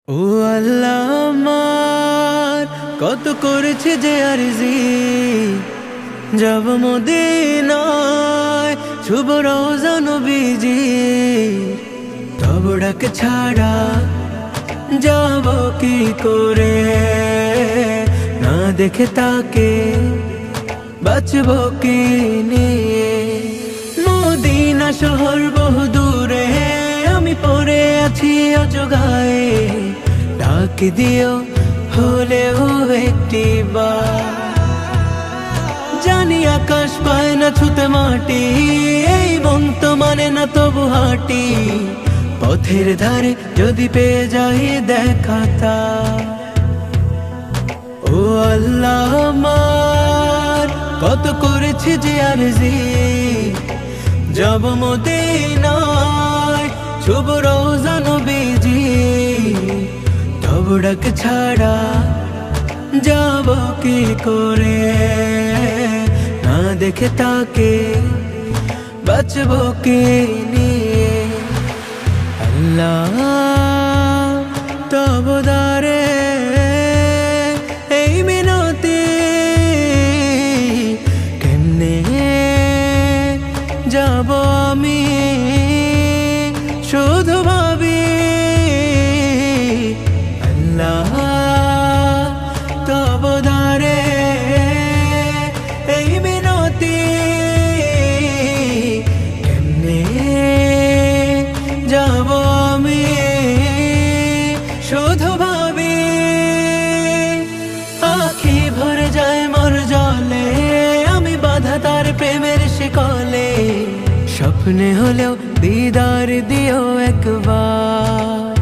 ও আল্লাহ আমার কত করেছে যে আরজি যাব মদিনায় শুভ রওজা নবীজি তব ডাক ছাড়া যাব কি করে না দেখে তাকে বাঁচব কি নিয়ে মদিনা শহর বহু দূরে আমি পড়ে আছি অজগায়ে ডাক দিও হলেও একটি বার জানি আকাশ পায় না ছুতে মাটি এই মন তো মানে না তবু হাঁটি পথের ধারে যদি পেয়ে যাই দেখাতা ও আল্লাহ আমার কত করেছে যে আরজি যাব মদিনায় শুভ রওজা নবীজি তব ডাক ছাড়া যাব কি করে না দেখে তাকে বাঁচব কি নিয়ে আল্লাহ তব দারে এই মিনতি কেমনে যাব আমি শুধু ভাবি আল্লাহ তব দারে এই মিনতি কেমনে যাব আমি শুধু ভাবি আখি ভরে যায় মোর জলে আমি বাধা তার প্রেমের শিকলে স্বপ্নে হলেও দিদার দিও একবার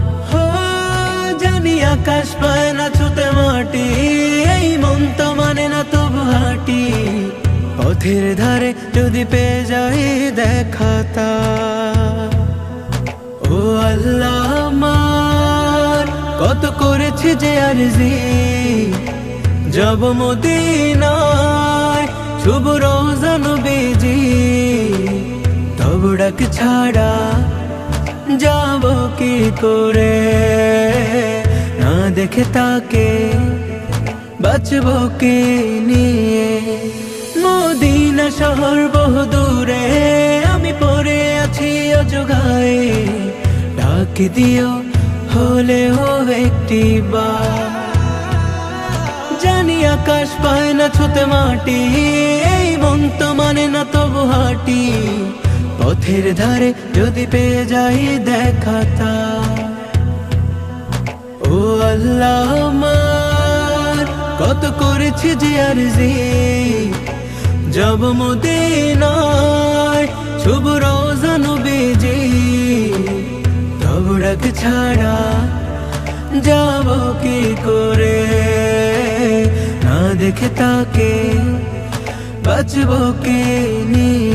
জানি আকাশ পায় না ছুতে মাটি এই মন তো মানে না তবু হাঁটি পথের ধারে যদি পেয়ে যাই দেখাতা ও আল্লাহ আমার কত করেছে যে আরজি যাব মদিনায় শুভ রওজা নবীজি তব ডাক ছাড়া যাব কি করে না দেখে তাকে বাঁচব কি নিয়ে মদিনা শহর বহু দূরে আমি পড়ে আছি অজগায়ে ডাক দিও হলেও একটি বার জানি আকাশ পায় না ছুতে মাটি এই মন তো মানে না তবু হাঁটি পথের ধারে যদি পেয়ে যাই দেখাতা ও আল্লাহ আমার কত করেছে যে আরজি যাব মদিনায় শুভ রওজা নবীজি তব ডাক ছাড়া যাব কি করে না দেখে তাকে বাঁচব কি নিয়ে